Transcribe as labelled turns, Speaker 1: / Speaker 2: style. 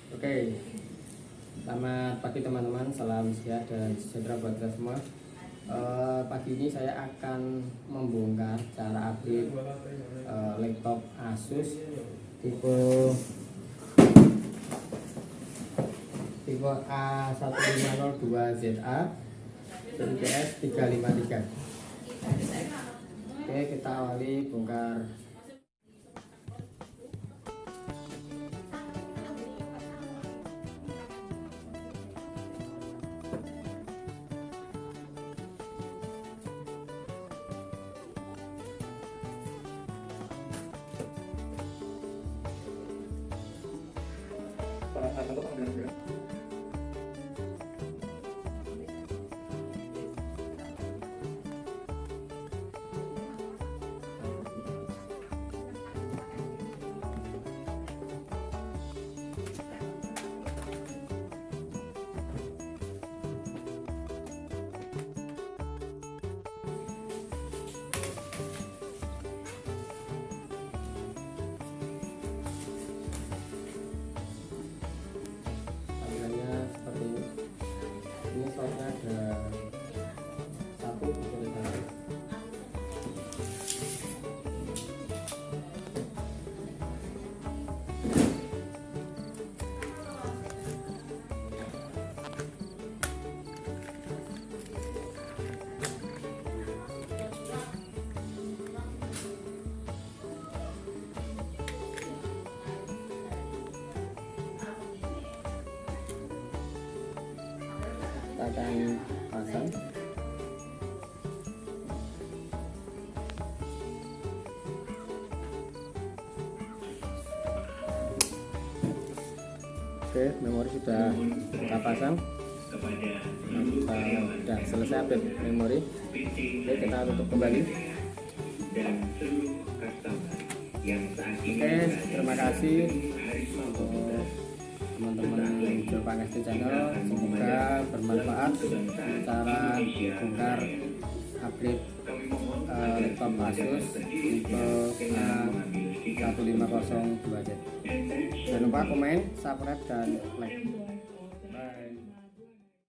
Speaker 1: Oke, selamat pagi teman-teman, salam sehat dan sejahtera buat kita semua. Pagi ini saya akan membongkar cara update laptop Asus tipe A1502ZA UPS 353. Oke, kita awali bongkar. Slotnya ada satu tulisan. Kita akan pasang. Oke, memori sudah kita pasang. Kita sudah selesai update memori. Oke, kita tutup kembali. Oke, terima kasih untuk teman-teman Jepang SD Channel. Semoga bermanfaat cara bongkar upgrade laptop Asus tipe A1502Z. Jangan lupa komen, subscribe, dan like. Bye.